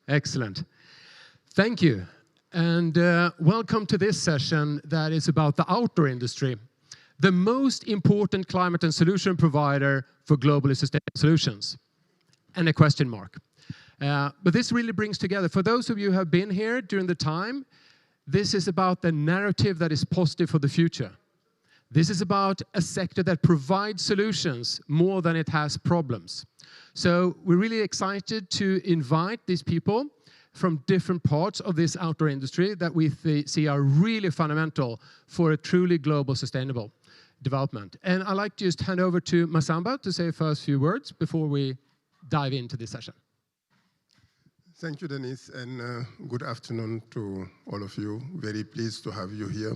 Excellent. Thank you. And welcome to this session that is about the outdoor industry, the most important climate and solution provider for globally sustainable solutions. And a question mark. But this really brings together, for those of you who have been here during the time, this is about the narrative that is positive for the future. This is about a sector that provides solutions more than it has problems. So we're really excited to invite these people from different parts of this outdoor industry that we see are really fundamental for a truly global sustainable development. And I'd like to just hand over to Masamba to say first few words before we dive into this session. Thank you, Dennis, and good afternoon to all of you. Very pleased to have you here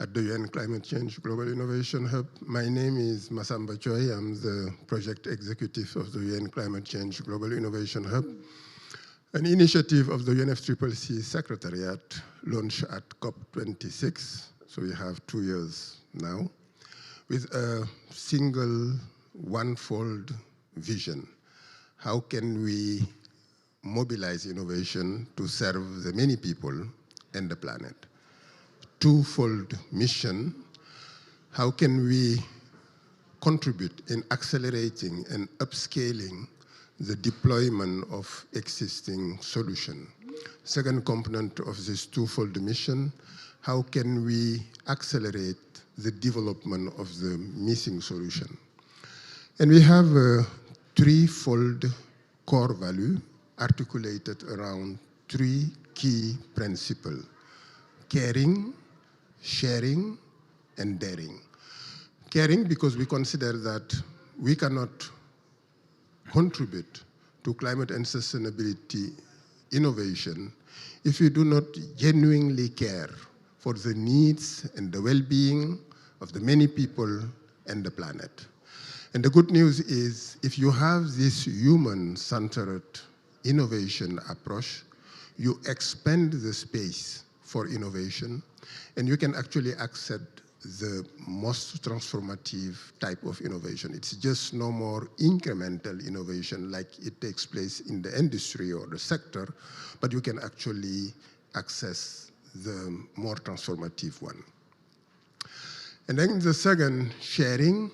at the UN Climate Change Global Innovation Hub. My name is Masamba Choi. I'm the project executive of the UN Climate Change Global Innovation Hub, an initiative of the UNFCCC Secretariat launched at COP26. So we have 2 years now, with a single one-fold vision. How can we mobilize innovation to serve the many people and the planet? Twofold mission: how can we contribute in accelerating and upscaling the deployment of existing solutions? Second component of this twofold mission: how can we accelerate the development of the missing solution? And we have a threefold core value articulated around 3 key principles: caring, sharing, and daring. Caring because we consider that we cannot contribute to climate and sustainability innovation if we do not genuinely care for the needs and the well-being of the many people and the planet. And the good news is, if you have this human-centered innovation approach, you expand the space for innovation, and you can actually accept the most transformative type of innovation. It's just no more incremental innovation like it takes place in the industry or the sector, but you can actually access the more transformative one. And then the second, sharing.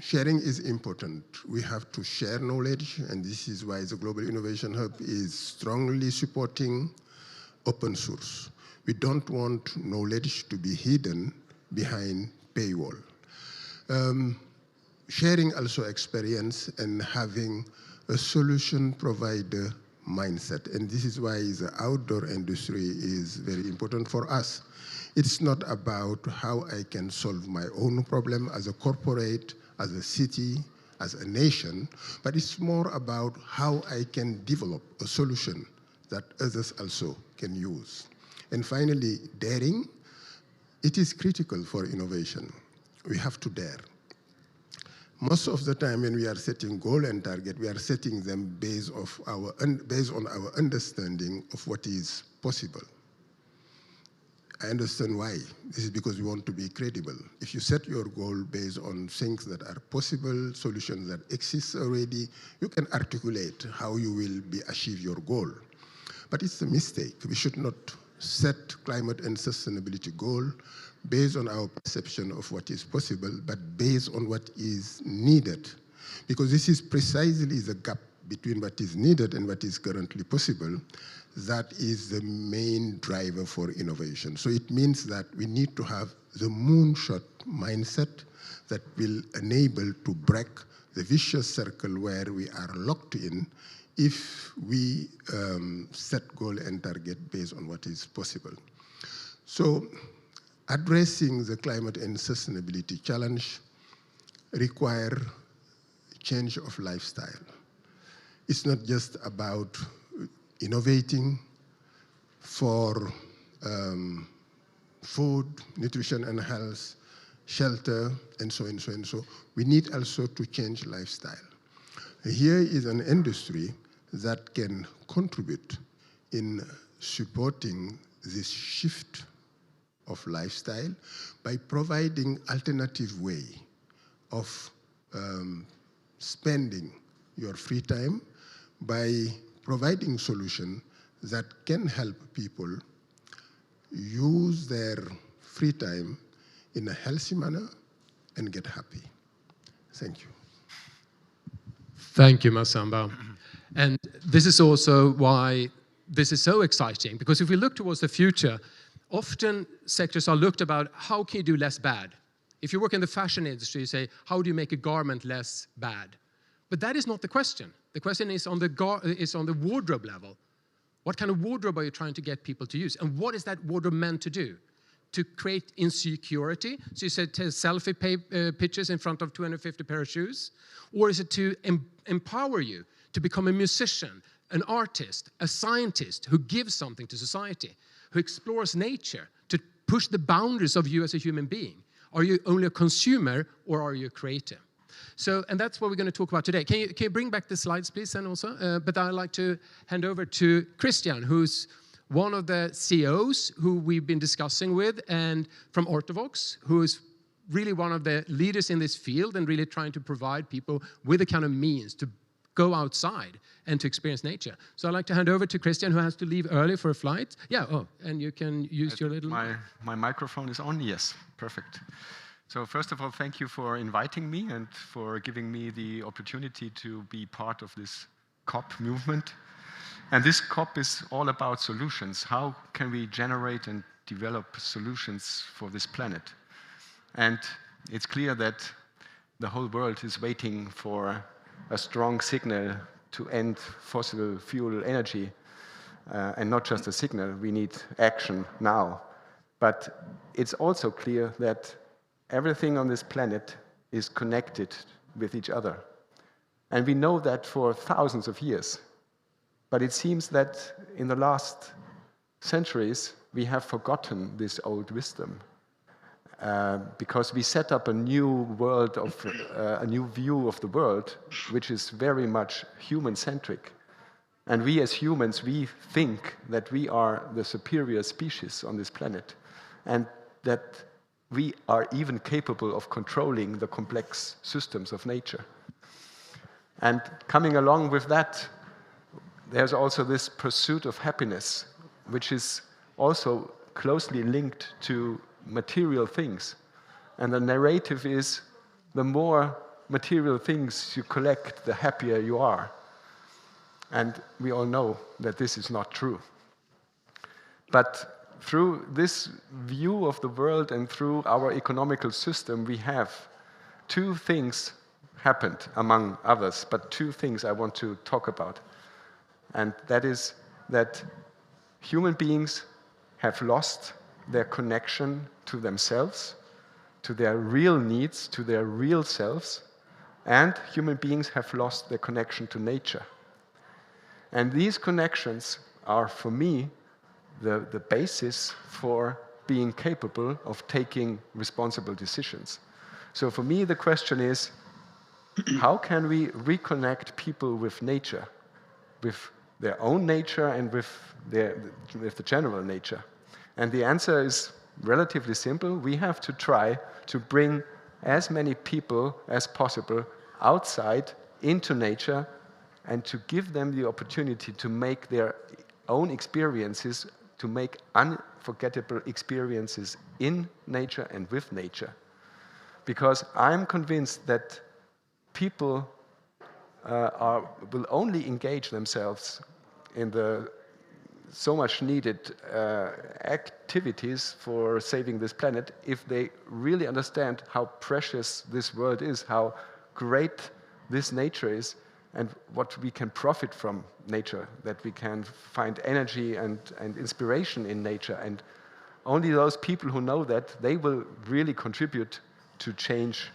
Sharing is important. We have to share knowledge, and this is why the Global Innovation Hub is strongly supporting open source. We don't want knowledge to be hidden behind paywall. Sharing also experience and having a solution provider mindset. And this is why the outdoor industry is very important for us. It's not about how I can solve my own problem as a corporate, as a city, as a nation, but it's more about how I can develop a solution that others also can use. And finally, daring. It is critical for innovation. We have to dare. Most of the time when we are setting goal and target, we are setting them based on our understanding of what is possible. I understand why. This is because we want to be credible. If you set your goal based on things that are possible, solutions that exist already, you can articulate how you will achieve your goal. But it's a mistake. We should not set climate and sustainability goal based on our perception of what is possible, but based on what is needed. Because this is precisely the gap between what is needed and what is currently possible. That is the main driver for innovation. So it means that we need to have the moonshot mindset that will enable to break the vicious circle where we are locked in if we set goal and target based on what is possible. So addressing the climate and sustainability challenge require change of lifestyle. It's not just about innovating for food, nutrition and health, shelter, and so on, so on. So we need also to change lifestyle. Here is an industry that can contribute in supporting this shift of lifestyle by providing alternative way of spending your free time by providing solutions that can help people use their free time in a healthy manner and get happy. Thank you. Thank you, Masamba. And this is also why this is so exciting, because if we look towards the future, often sectors are looked about how can you do less bad? If you work in the fashion industry, you say, how do you make a garment less bad? But that is not the question. The question is on the wardrobe level. What kind of wardrobe are you trying to get people to use? And what is that wardrobe meant to do? To create insecurity? So you said selfie pictures in front of 250 pair of shoes? Or is it to empower you to become a musician, an artist, a scientist who gives something to society, who explores nature, to push the boundaries of you as a human being? Are you only a consumer or are you a creator? So, and that's what we're going to talk about today. Can you bring back the slides, please, and also? But I'd like to hand over to Christian, who's one of the CEOs who we've been discussing with, and from Ortovox, who is really one of the leaders in this field and really trying to provide people with the kind of means to go outside and to experience nature. So I'd like to hand over to Christian, who has to leave early for a flight. Yeah, and you can use your little... My microphone is on, yes, perfect. So first of all, thank you for inviting me and for giving me the opportunity to be part of this COP movement. And this COP is all about solutions. How can we generate and develop solutions for this planet? And it's clear that the whole world is waiting for a strong signal to end fossil fuel energy. And not just a signal, we need action now. But it's also clear that everything on this planet is connected with each other. And we know that for thousands of years. But it seems that in the last centuries, we have forgotten this old wisdom. Because we set up a new world of a new view of the world, which is very much human-centric. And we as humans, we think that we are the superior species on this planet, and that we are even capable of controlling the complex systems of nature. And coming along with that, there's also this pursuit of happiness, which is also closely linked to material things. And the narrative is, the more material things you collect, the happier you are. And we all know that this is not true. But through this view of the world and through our economical system, we have two things happened, among others, but two things I want to talk about. And that is that human beings have lost their connection to themselves, to their real needs, to their real selves, and human beings have lost their connection to nature. And these connections are, for me, the basis for being capable of taking responsible decisions. So for me, the question is, how can we reconnect people with nature, with their own nature and with the general nature? And the answer is relatively simple. We have to try to bring as many people as possible outside into nature and to give them the opportunity to make their own experiences, to make unforgettable experiences in nature and with nature. Because I'm convinced that people will only engage themselves in the so much needed activities for saving this planet if they really understand how precious this world is, how great this nature is, and what we can profit from nature, that we can find energy and inspiration in nature. And only those people who know that, they will really contribute to change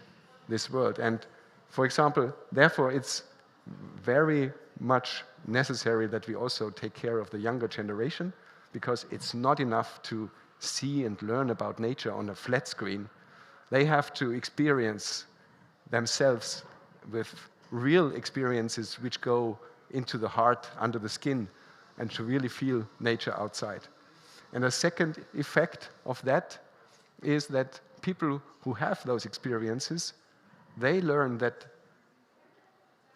this world. And for example, therefore it's very much necessary that we also take care of the younger generation, because it's not enough to see and learn about nature on a flat screen. They have to experience themselves with real experiences which go into the heart, under the skin, and to really feel nature outside. And a second effect of that is that people who have those experiences, they learn that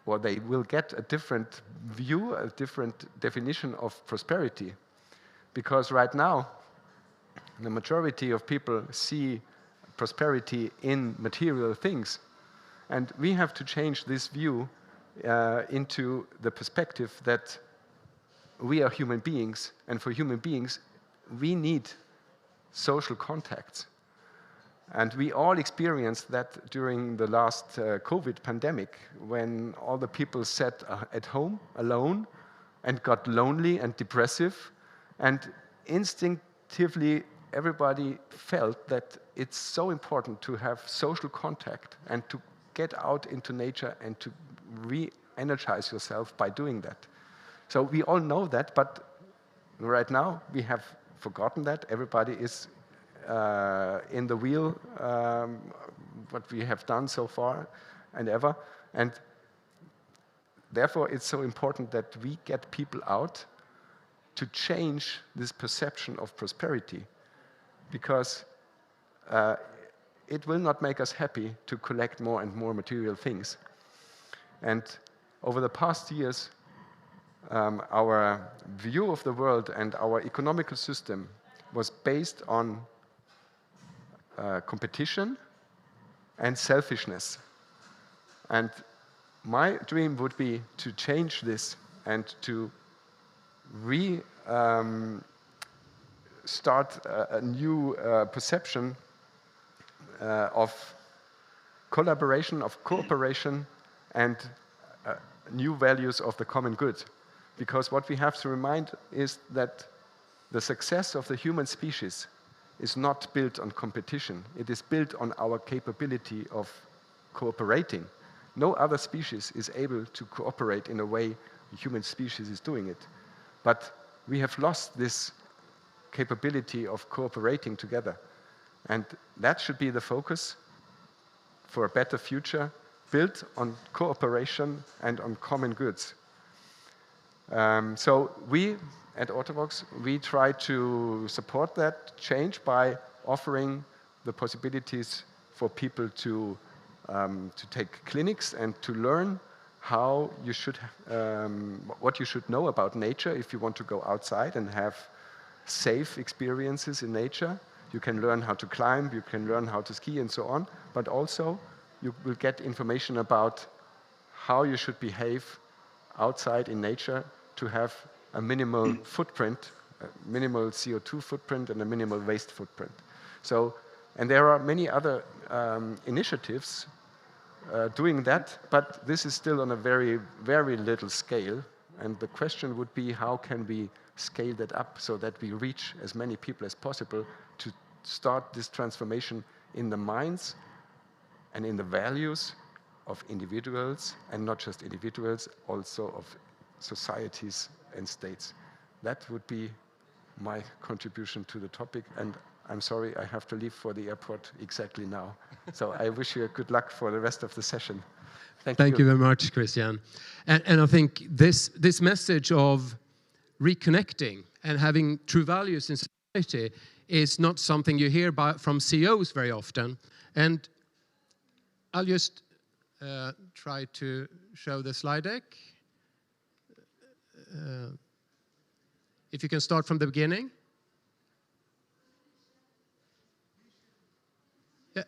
or they will get a different view, a different definition of prosperity. Because right now, the majority of people see prosperity in material things. And we have to change this view into the perspective that we are human beings, and for human beings, we need social contacts. And we all experienced that during the last COVID pandemic, when all the people sat at home alone and got lonely and depressive. And instinctively, everybody felt that it's so important to have social contact and to get out into nature and to re-energize yourself by doing that. So we all know that, but right now we have forgotten that. Everybody is in the wheel, what we have done so far and ever. And therefore, it's so important that we get people out to change this perception of prosperity, because it will not make us happy to collect more and more material things. And over the past years, our view of the world and our economical system was based on competition and selfishness. And my dream would be to change this and to start a new perception of collaboration, of cooperation, and new values of the common good. Because what we have to remind is that the success of the human species is not built on competition. It is built on our capability of cooperating. No other species is able to cooperate in a way the human species is doing it. But we have lost this capability of cooperating together. And that should be the focus for a better future, built on cooperation and on common goods. So we at Orthovox, we try to support that change by offering the possibilities for people to take clinics and to learn how you should, what you should know about nature if you want to go outside and have safe experiences in nature. You can learn how to climb, you can learn how to ski and so on, but also you will get information about how you should behave outside in nature to have a minimal footprint, a minimal CO2 footprint and a minimal waste footprint. So, and there are many other initiatives doing that, but this is still on a very, very little scale. And the question would be, how can we scale that up so that we reach as many people as possible to start this transformation in the minds and in the values of individuals, and not just individuals, also of societies and states. That would be my contribution to the topic, and I'm sorry I have to leave for the airport exactly now. So I wish you good luck for the rest of the session. Thank you very much, Christian. And I think this message of reconnecting and having true values in society is not something you hear from CEOs very often. And I'll just try to show the slide deck. If you can start from the beginning. Yeah.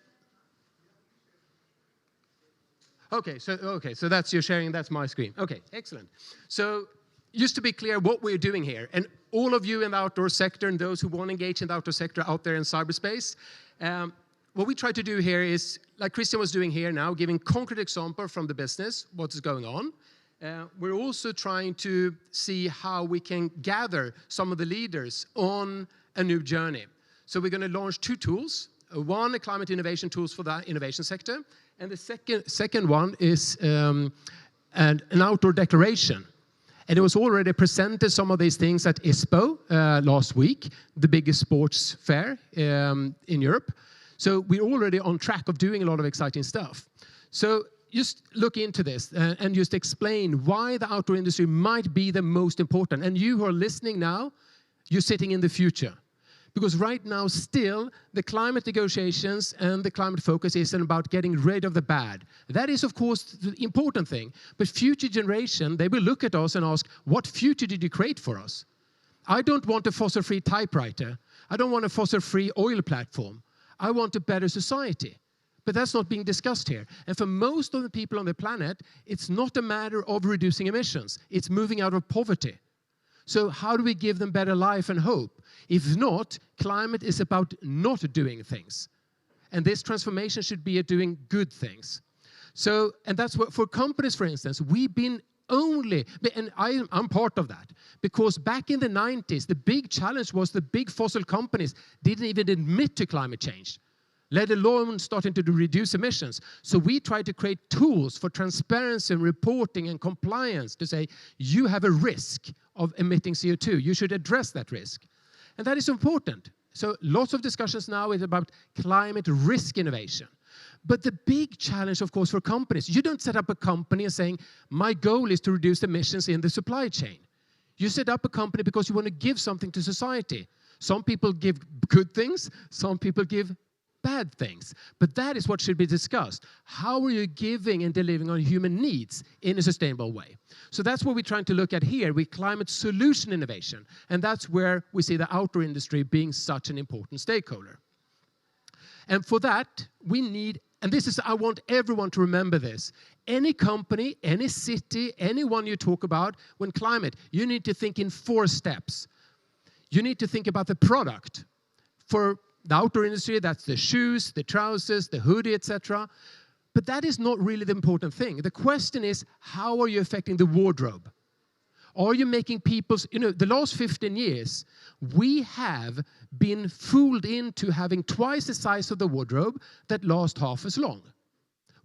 Okay, so that's your sharing, that's my screen. Okay, excellent. So just to be clear what we're doing here, and all of you in the outdoor sector and those who want to engage in the outdoor sector out there in cyberspace, what we try to do here is, like Christian was doing here now, giving concrete example from the business, what is going on. We're also trying to see how we can gather some of the leaders on a new journey. So we're going to launch 2 tools. One, a climate innovation tools for the innovation sector. And the second one is an outdoor declaration. And it was already presented, some of these things, at ISPO last week, the biggest sports fair in Europe. So we're already on track of doing a lot of exciting stuff. So just look into this and just explain why the outdoor industry might be the most important. And you who are listening now, you're sitting in the future. Because right now, still, the climate negotiations and the climate focus isn't about getting rid of the bad. That is, of course, the important thing. But future generation, they will look at us and ask, what future did you create for us? I don't want a fossil-free typewriter. I don't want a fossil-free oil platform. I want a better society. But that's not being discussed here. And for most of the people on the planet, it's not a matter of reducing emissions. It's moving out of poverty. So how do we give them better life and hope? If not, climate is about not doing things. And this transformation should be at doing good things. So, and that's what, for companies, for instance, we've been only, and I'm part of that, because back in the 90s, the big challenge was the big fossil companies didn't even admit to climate change, let alone starting to reduce emissions. So we tried to create tools for transparency and reporting and compliance to say, you have a risk of emitting CO2. You should address that risk. And that is important. So lots of discussions now is about climate risk innovation. But the big challenge, of course, for companies, you don't set up a company and saying, my goal is to reduce emissions in the supply chain. You set up a company because you want to give something to society. Some people give good things, some people give bad things. But that is what should be discussed. How are you giving and delivering on human needs in a sustainable way? So that's what we're trying to look at here with climate solution innovation. And that's where we see the outdoor industry being such an important stakeholder. And for that, we need, and this is, I want everyone to remember this. Any company, any city, anyone you talk about, when climate, you need to think in 4 steps. You need to think about the product. For the outdoor industry, that's the shoes, the trousers, the hoodie, etc. But that is not really the important thing. The question is, how are you affecting the wardrobe? Are you making people's, the last 15 years, we have been fooled into having twice the size of the wardrobe that lasts half as long.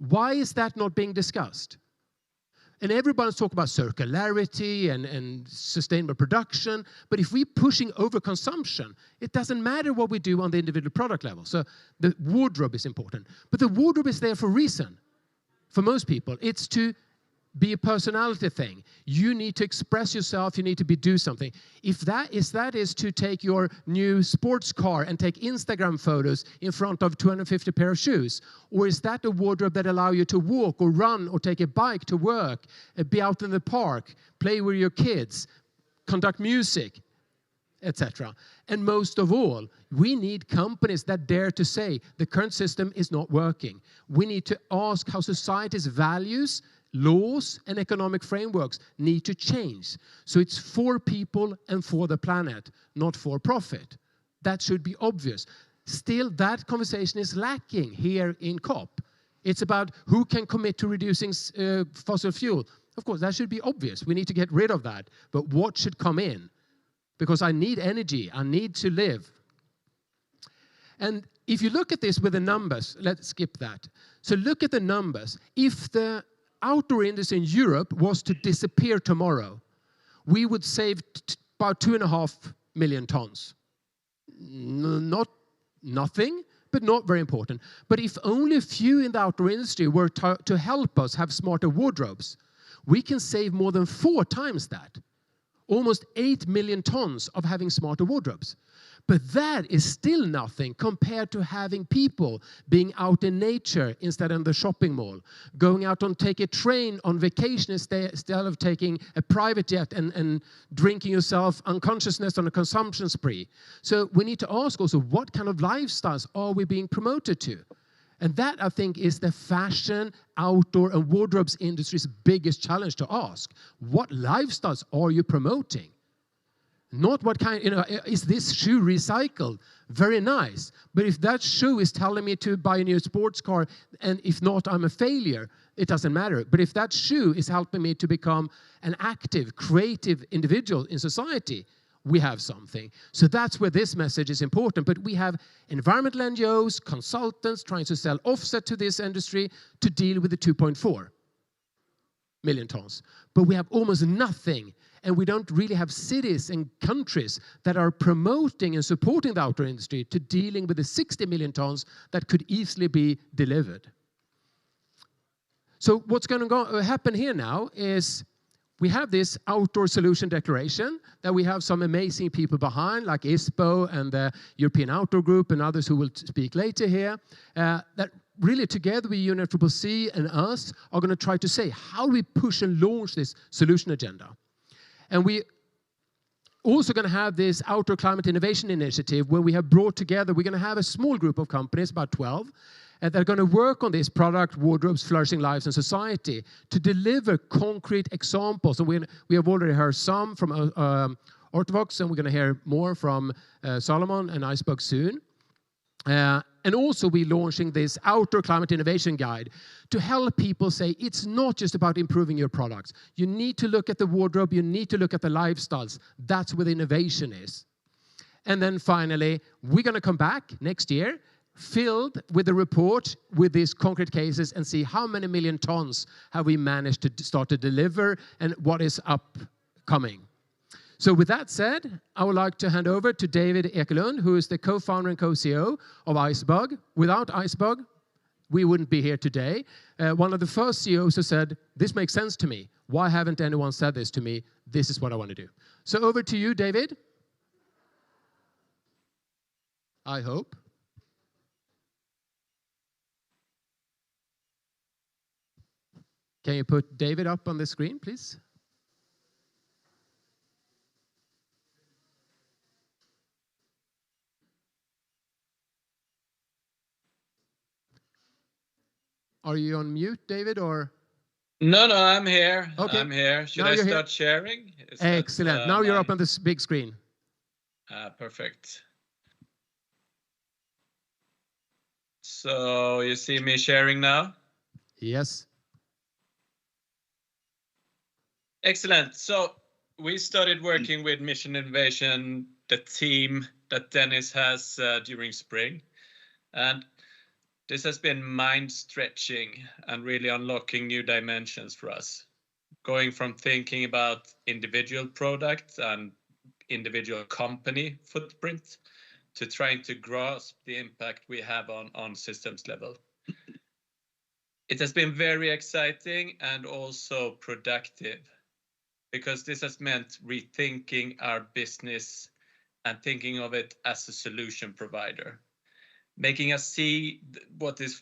Why is that not being discussed? And everybody's talking about circularity and sustainable production, but if we're pushing overconsumption, it doesn't matter what we do on the individual product level. So the wardrobe is important. But the wardrobe is there for a reason. For most people, it's to be a personality thing. You need to express yourself, you need to do something. If that is to take your new sports car and take Instagram photos in front of 250 pair of shoes, or is that a wardrobe that allows you to walk or run or take a bike to work, be out in the park, play with your kids, conduct music, etc. And most of all, we need companies that dare to say the current system is not working. We need to ask how society's values, laws and economic frameworks need to change. So it's for people and for the planet, not for profit. That should be obvious. Still, that conversation is lacking here in COP. It's about who can commit to reducing fossil fuel. Of course, that should be obvious. We need to get rid of that. But what should come in? Because I need energy. I need to live. And if you look at this with the numbers, let's skip that. So look at the numbers. If the outdoor industry in Europe was to disappear tomorrow, we would save about 2.5 million tons. Not nothing, but not very important. But if only a few in the outdoor industry were to help us have smarter wardrobes, we can save more than 4 times that. Almost 8 million tons of having smarter wardrobes. But that is still nothing compared to having people being out in nature instead of the shopping mall, going out and take a train on vacation instead of taking a private jet and drinking yourself unconsciousness on a consumption spree. So we need to ask also, what kind of lifestyles are we being promoted to? And that, I think, is the fashion, outdoor, and wardrobes industry's biggest challenge to ask. What lifestyles are you promoting? Not what kind, is this shoe recycled? Very nice. But if that shoe is telling me to buy a new sports car, and if not, I'm a failure, it doesn't matter. But if that shoe is helping me to become an active, creative individual in society, we have something. So that's where this message is important. But we have environmental NGOs, consultants trying to sell offset to this industry to deal with the 2.4 million tons. But we have almost nothing. And we don't really have cities and countries that are promoting and supporting the outdoor industry to dealing with the 60 million tons that could easily be delivered. So what's going to happen here now is we have this outdoor solution declaration that we have some amazing people behind, like ISPO and the European Outdoor Group and others who will speak later here, that really together with UNFCCC and us are going to try to say, how do we push and launch this solution agenda? And we also going to have this Outdoor Climate Innovation Initiative where we have brought together, we're going to have a small group of companies, about 12, that are going to work on this product, wardrobes, flourishing lives and society, to deliver concrete examples. And we have already heard some from Ortovox, and we're going to hear more from Salomon and Iceberg soon. And also we're launching this Outdoor Climate Innovation Guide to help people say it's not just about improving your products. You need to look at the wardrobe, you need to look at the lifestyles. That's where the innovation is. And then finally, we're going to come back next year filled with a report with these concrete cases and see how many million tons have we managed to start to deliver and what is upcoming. So with that said, I would like to hand over to David Ekelund, who is the co-founder and co-CEO of Icebug. Without Icebug, we wouldn't be here today. One of the first CEOs who said, this makes sense to me. Why haven't anyone said this to me? This is what I want to do. So over to you, David. I hope. Can you put David up on the screen, please? Are you on mute, David, or? No, I'm here. Okay. I'm here. Should I start sharing? Excellent. Now you're up on this big screen. Perfect. So you see me sharing now? Yes. Excellent. So we started working with Mission Innovation, the team that Dennis has during spring. And this has been mind-stretching and really unlocking new dimensions for us. Going from thinking about individual products and individual company footprint to trying to grasp the impact we have on systems level. It has been very exciting and also productive, because this has meant rethinking our business and thinking of it as a solution provider, making us see what is,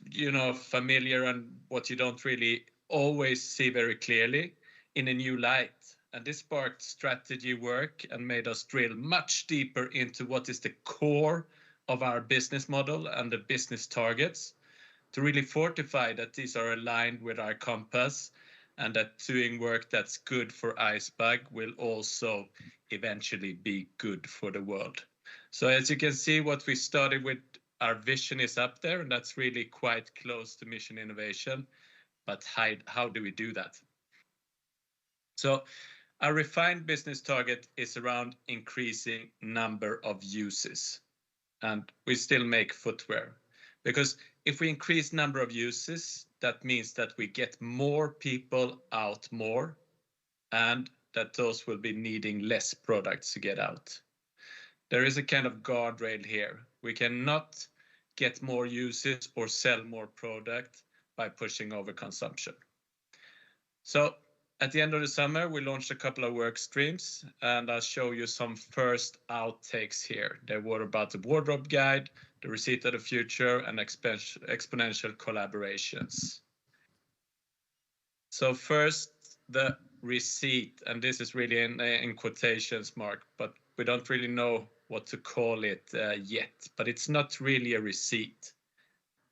familiar and what you don't really always see very clearly in a new light. And this sparked strategy work and made us drill much deeper into what is the core of our business model and the business targets, to really fortify that these are aligned with our compass and that doing work that's good for Icebug will also eventually be good for the world. So as you can see, what we started with, our vision is up there, and that's really quite close to Mission Innovation. But how do we do that? So our refined business target is around increasing number of uses. And we still make footwear, because if we increase number of uses, that means that we get more people out more, and that those will be needing less products to get out. There is a kind of guardrail here. We cannot get more uses or sell more product by pushing over consumption. So at the end of the summer, we launched a couple of work streams, and I'll show you some first outtakes here. They were about the wardrobe guide, the receipt of the future, and exponential collaborations. So first, the receipt, and this is really in quotations mark, but we don't really know what to call it yet. But it's not really a receipt,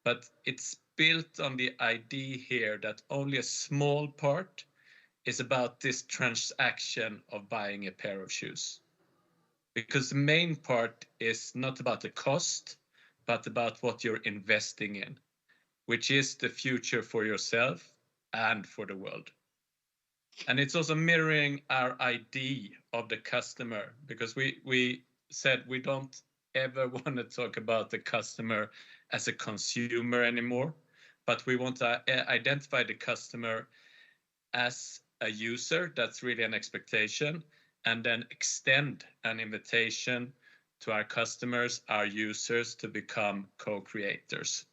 but it's built on the idea here that only a small part is about this transaction of buying a pair of shoes. Because the main part is not about the cost, but about what you're investing in, which is the future for yourself and for the world. And it's also mirroring our idea of the customer, because we said we don't ever want to talk about the customer as a consumer anymore, but we want to identify the customer as a user. That's really an expectation, and then extend an invitation to our customers, our users, to become co-creators.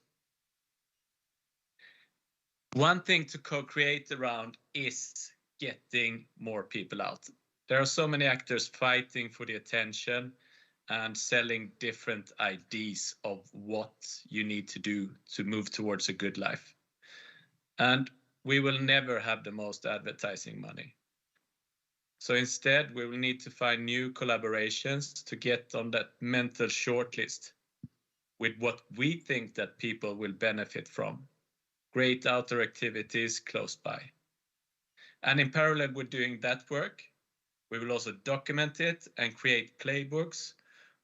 One thing to co-create around is getting more people out. There are so many actors fighting for the attention and selling different ideas of what you need to do to move towards a good life. And we will never have the most advertising money. So instead, we will need to find new collaborations to get on that mental shortlist with what we think that people will benefit from. Great outdoor activities close by. And in parallel with doing that work, we will also document it and create playbooks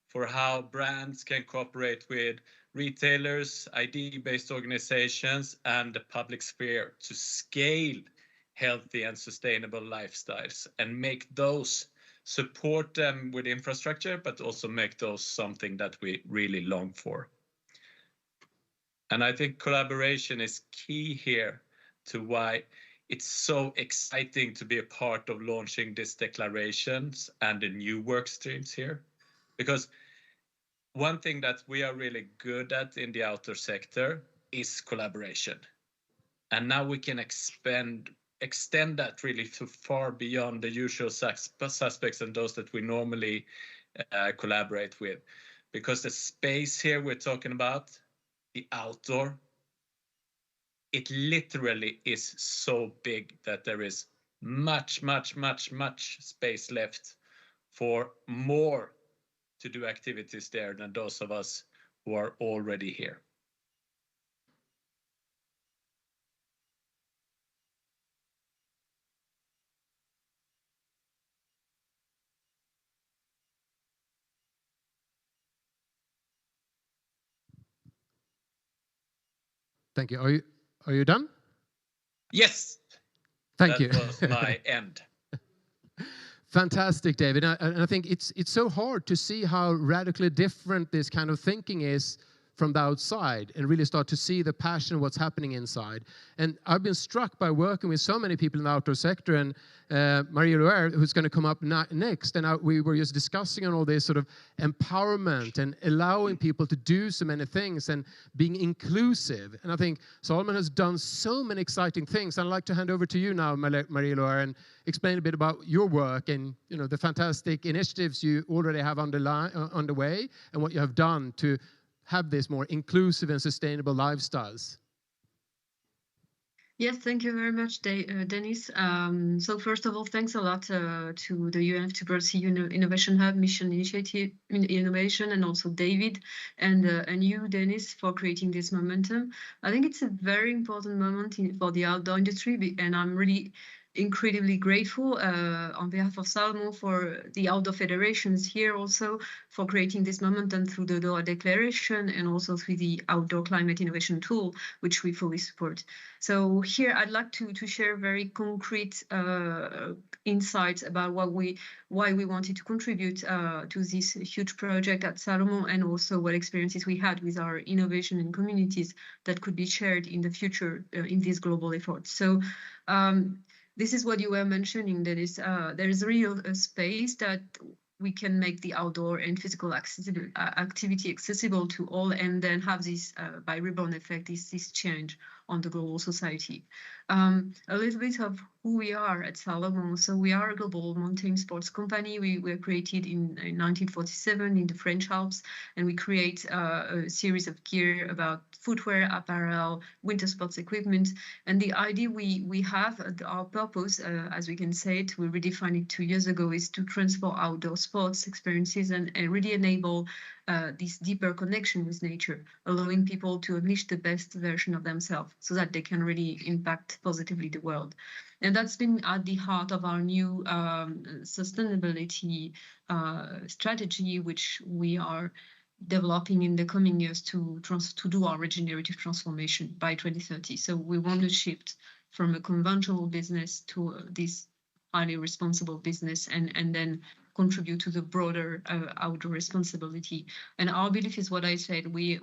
for how brands can cooperate with retailers, ID-based organizations, and the public sphere to scale healthy and sustainable lifestyles and make those, support them with infrastructure, but also make those something that we really long for. And I think collaboration is key here to why it's so exciting to be a part of launching these declarations and the new work streams here. Because one thing that we are really good at in the outdoor sector is collaboration. And now we can extend that really to far beyond the usual suspects and those that we normally collaborate with. Because the space here we're talking about, the outdoor, it literally is so big that there is much space left for more to do activities there than those of us who are already here. Thank you. Are you done? Yes. Thank you. That was my end. Fantastic, David. And I think it's so hard to see how radically different this kind of thinking is from the outside and really start to see the passion of what's happening inside. And I've been struck by working with so many people in the outdoor sector, and Marie-Loire, who's going to come up next, and we were just discussing on all this sort of empowerment and allowing people to do so many things and being inclusive. And I think Salomon has done so many exciting things. I'd like to hand over to you now, Marie-Loire, and explain a bit about your work and the fantastic initiatives you already have underway and what you have done to have this more inclusive and sustainable lifestyles. Yes, thank you very much, Dennis. So first of all, thanks a lot to the UNFCCC Innovation Hub, Mission Initiative Innovation, and also David and you, Dennis, for creating this momentum. I think it's a very important moment for the outdoor industry, and I'm really incredibly grateful on behalf of Salomon for the outdoor federations here also for creating this momentum through the Doha Declaration and also through the Outdoor Climate Innovation Tool, which we fully support. So here I'd like to share very concrete insights about why we wanted to contribute to this huge project at Salomon, and also what experiences we had with our innovation and communities that could be shared in the future in these global efforts. So this is what you were mentioning, that is there is a real space that we can make the outdoor and physical activity accessible to all, and then have this by rebound effect, this change on the global society. A little bit of who we are at Salomon. So we are a global mountain sports company. We were created in 1947 in the French Alps, and we create a series of gear about footwear, apparel, winter sports equipment. And the idea we have, our purpose, as we can say it, we redefined it 2 years ago, is to transform outdoor sports experiences and really enable this deeper connection with nature, allowing people to unleash the best version of themselves so that they can really impact positively the world. And that's been at the heart of our new sustainability strategy, which we are developing in the coming years to do our regenerative transformation by 2030. So we want to shift from a conventional business to this highly responsible business, and then contribute to the broader outdoor responsibility. And our belief is what I said. We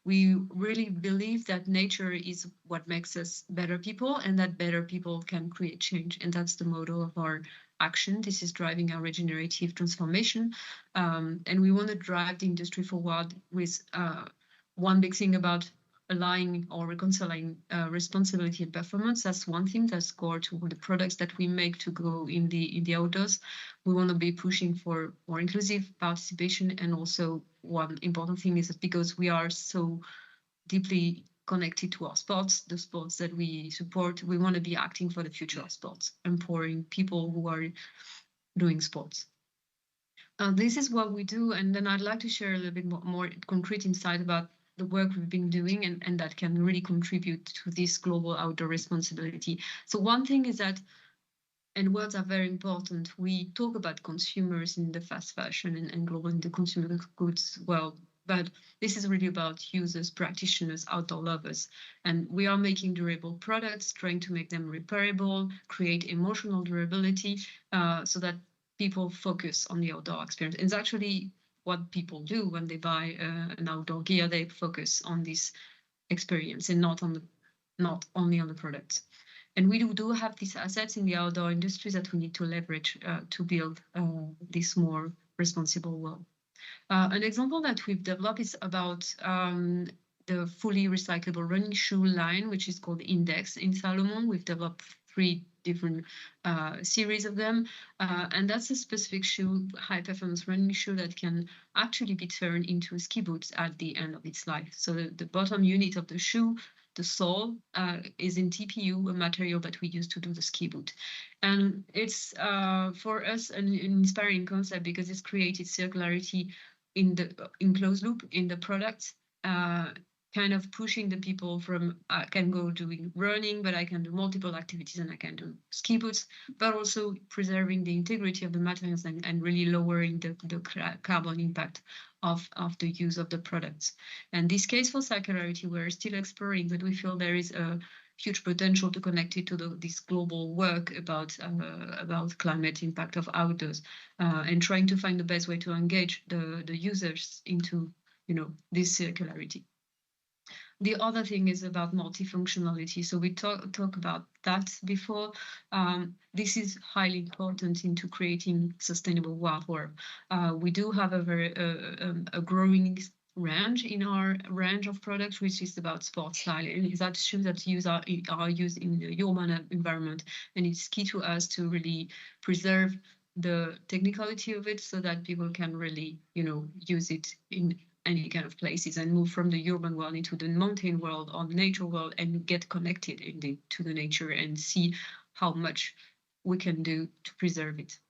really believe that nature is what makes us better people, and that better people can create change. And that's the motto of our action. This is driving our regenerative transformation. And we want to drive the industry forward with one big thing about aligning or reconciling responsibility and performance. That's one thing that's core to the products that we make to go in the outdoors. We want to be pushing for more inclusive participation, and also one important thing is that because we are so deeply connected to our sports, the sports that we support, we want to be acting for the future of sports, empowering people who are doing sports. This is what we do, and then I'd like to share a little bit more concrete insight about the work we've been doing and that can really contribute to this global outdoor responsibility. So one thing is that, and words are very important, we talk about consumers in the fast fashion and global in the consumer goods world, but this is really about users, practitioners, outdoor lovers. And we are making durable products, trying to make them repairable, create emotional durability, so that people focus on the outdoor experience. And it's actually what people do when they buy an outdoor gear. They focus on this experience and not only on the products. And we do have these assets in the outdoor industry that we need to leverage to build this more responsible world. An example that we've developed is about the fully recyclable running shoe line, which is called Index in Salomon. We've developed 3 different series of them. And that's a specific shoe, high performance running shoe that can actually be turned into ski boots at the end of its life. So the bottom unit of the shoe, the sole, is in TPU, a material that we use to do the ski boot. And it's for us an inspiring concept because it's created circularity in closed loop in the product, kind of pushing the people from I can go doing running, but I can do multiple activities and I can do ski boots, but also preserving the integrity of the materials and really lowering the carbon impact of the use of the products. And this case for circularity, we're still exploring, but we feel there is a huge potential to connect it to this global work about climate impact of outdoors, and trying to find the best way to engage the users into this circularity. The other thing is about multifunctionality. So we talk about that before. This is highly important into creating sustainable world. We do have a growing range in our range of products, which is about sports style, and that shoes that are used in the urban environment, and it's key to us to really preserve the technicality of it so that people can really use it in any kind of places and move from the urban world into the mountain world or the nature world and get connected to the nature and see how much we can do to preserve it.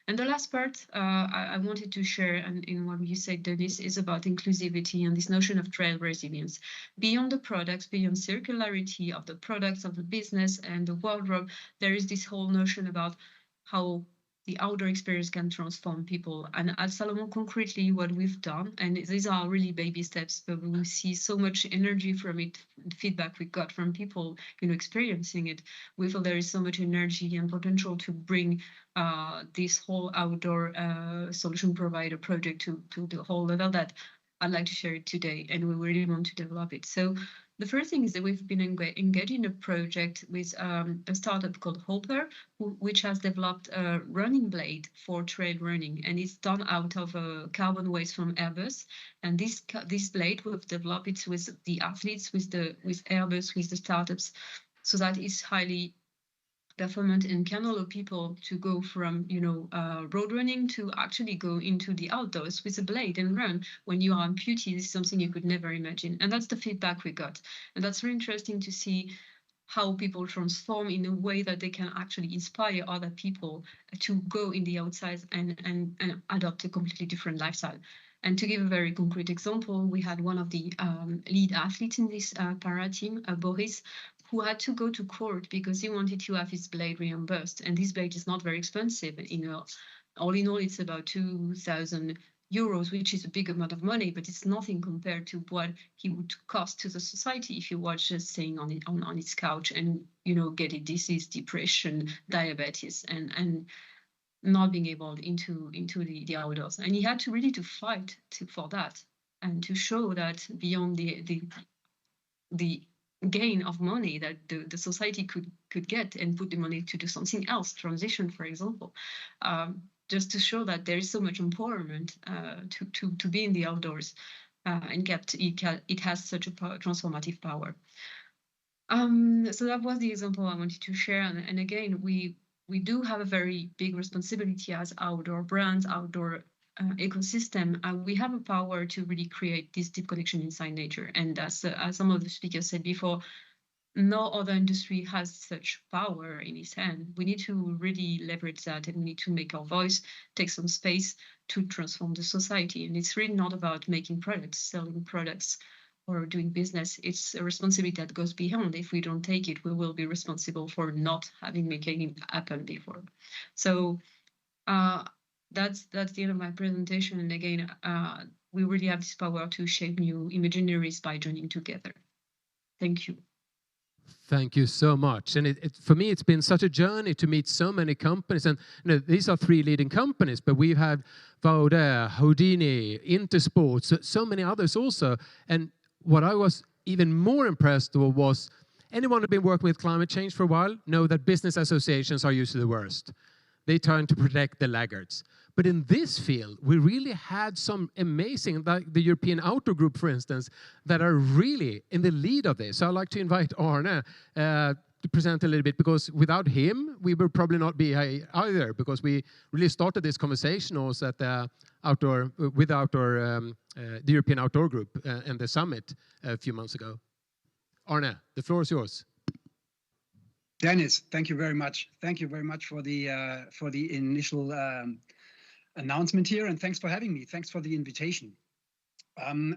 And the last part I wanted to share, and in what you said, Denis, is about inclusivity and this notion of trail resilience. Beyond the products, beyond circularity of the products, of the business and the wardrobe, there is this whole notion about how the outdoor experience can transform people. And at Salomon, concretely, what we've done, and these are really baby steps, but we see so much energy from it, feedback we got from people, experiencing it. We feel there is so much energy and potential to bring this whole outdoor solution provider project to the whole level that I'd like to share it today, and we really want to develop it. So the first thing is that we've been engaged in a project with a startup called Hopper, which has developed a running blade for trail running, and it's done out of carbon waste from Airbus. And this blade, we've developed it with the athletes, with Airbus, with the startups, so that is highly performant and can allow people to go from road running to actually go into the outdoors with a blade and run. When you are amputee, this is something you could never imagine, and that's the feedback we got. And that's very interesting to see how people transform in a way that they can actually inspire other people to go in the outside and adopt a completely different lifestyle. And to give a very concrete example, we had one of the lead athletes in this para team, Boris, who had to go to court because he wanted to have his blade reimbursed. And this blade is not very expensive. All in all, it's about 2,000 euros, which is a big amount of money, but it's nothing compared to what he would cost to the society if he was just staying on his couch and getting disease, depression, diabetes, and not being able into the outdoors. And he had to really fight for that and to show that beyond the gain of money that the society could get and put the money to do something else, transition, for example, just to show that there is so much empowerment to be in the outdoors. and it has such a transformative power. So that was the example I wanted to share. And again, we do have a very big responsibility as outdoor brands, outdoor ecosystem. We have a power to really create this deep connection inside nature. And as some of the speakers said before, no other industry has such power in its hand. We need to really leverage that, and we need to make our voice take some space to transform the society. And it's really not about making products, selling products, or doing business. It's a responsibility that goes beyond. If we don't take it, we will be responsible for not having making it happen before. So that's the end of my presentation. And again, we really have this power to shape new imaginaries by joining together. Thank you. Thank you so much. And for me, it's been such a journey to meet so many companies. And these are 3 leading companies, but we've had Vauder, Houdini, Intersport, so many others also. And what I was even more impressed with was anyone who's been working with climate change for a while know that business associations are usually the worst. They turn to protect the laggards. But in this field, we really had some amazing, like the European Outdoor Group, for instance, that are really in the lead of this. So I'd like to invite Arne to present a little bit, because without him, we would probably not be here either, because we really started this conversation also at the the European Outdoor Group and the summit a few months ago. Arne, the floor is yours. Dennis, thank you very much. Thank you very much for the initial announcement here, and thanks for having me. Thanks for the invitation.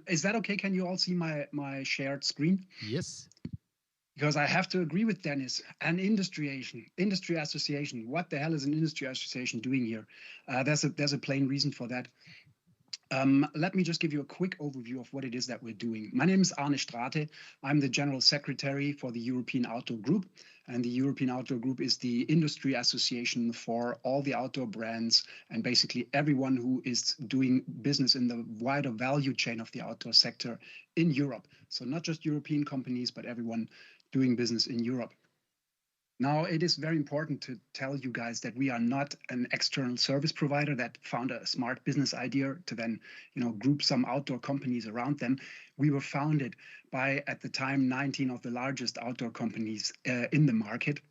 Is that okay? Can you all see my shared screen? Yes. Because I have to agree with Dennis. An industry association. What the hell is an industry association doing here? There's a plain reason for that. Let me just give you a quick overview of what it is that we're doing. My name is Anish Strate. I'm the General Secretary for the European Outdoor Group. And the European Outdoor Group is the industry association for all the outdoor brands and basically everyone who is doing business in the wider value chain of the outdoor sector in Europe. So not just European companies, but everyone doing business in Europe. Now, it is very important to tell you guys that we are not an external service provider that found a smart business idea to then, group some outdoor companies around them. We were founded by, at the time, 19 of the largest outdoor companies in the market,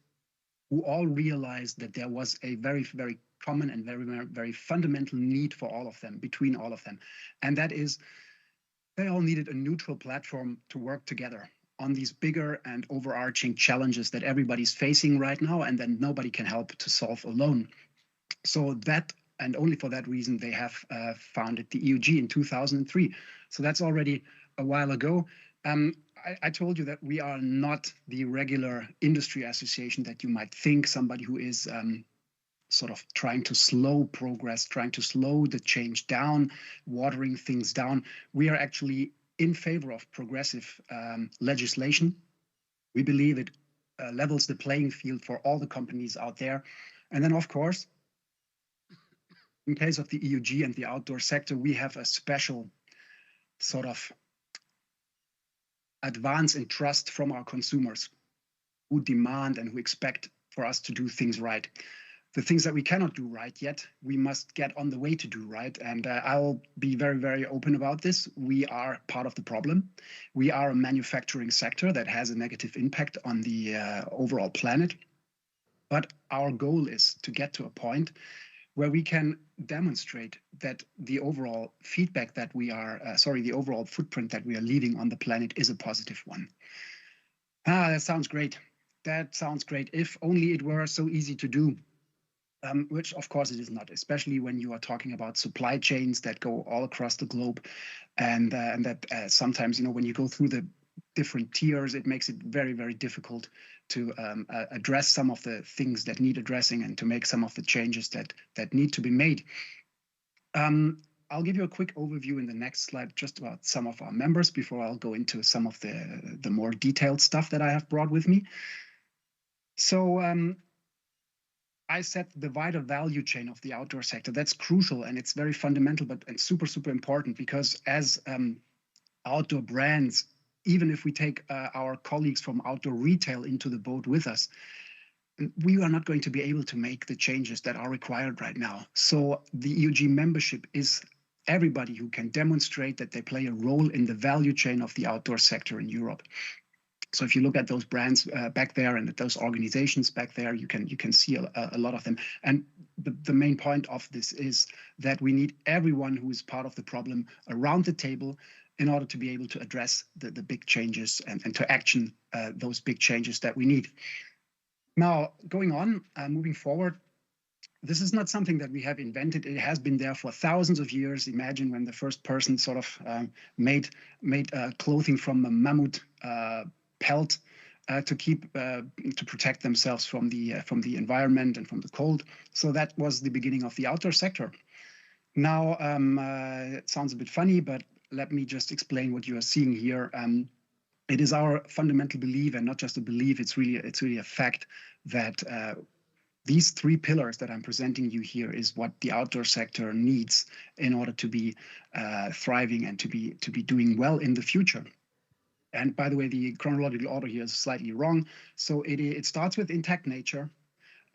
who all realized that there was a very, very common and very, very fundamental need for all of them, between all of them. And that is, they all needed a neutral platform to work together on these bigger and overarching challenges that everybody's facing right now and that nobody can help to solve alone. So that, and only for that reason, they have founded the EUG in 2003. So that's already a while ago. I told you that we are not the regular industry association that you might think, somebody who is sort of trying to slow progress, trying to slow the change down, watering things down. We are actually in favor of progressive legislation. We believe it levels the playing field for all the companies out there. And then, of course, in case of the EUG and the outdoor sector, we have a special sort of advance in trust from our consumers who demand and who expect for us to do things right. The things that we cannot do right yet, we must get on the way to do right. And I'll be very, very open about this. We are part of the problem. We are a manufacturing sector that has a negative impact on the overall planet. But our goal is to get to a point where we can demonstrate that the overall feedback that we are, the overall footprint that we are leaving on the planet is a positive one. That sounds great. That sounds great. If only it were so easy to do. Which, of course, it is not, especially when you are talking about supply chains that go all across the globe. And that sometimes, when you go through the different tiers, it makes it very, very difficult to address some of the things that need addressing and to make some of the changes that need to be made. I'll give you a quick overview in the next slide just about some of our members before I'll go into some of the more detailed stuff that I have brought with me. So I said the wider value chain of the outdoor sector. That's crucial and it's very fundamental, and super, super important, because as outdoor brands, even if we take our colleagues from outdoor retail into the boat with us, we are not going to be able to make the changes that are required right now. So the EUG membership is everybody who can demonstrate that they play a role in the value chain of the outdoor sector in Europe. So if you look at those brands back there and at those organizations back there, you can see a lot of them. And the main point of this is that we need everyone who is part of the problem around the table in order to be able to address the big changes and to action those big changes that we need. Now, going on, moving forward, this is not something that we have invented. It has been there for thousands of years. Imagine when the first person sort of made clothing from a mammoth pelt to protect themselves from the environment and from the cold. So that was the beginning of the outdoor sector. Now, it sounds a bit funny, but let me just explain what you are seeing here. It is our fundamental belief, and not just a belief, it's really a fact, that these three pillars that I'm presenting you here is what the outdoor sector needs in order to be thriving and to be doing well in the future. And by the way, the chronological order here is slightly wrong. So it starts with intact nature.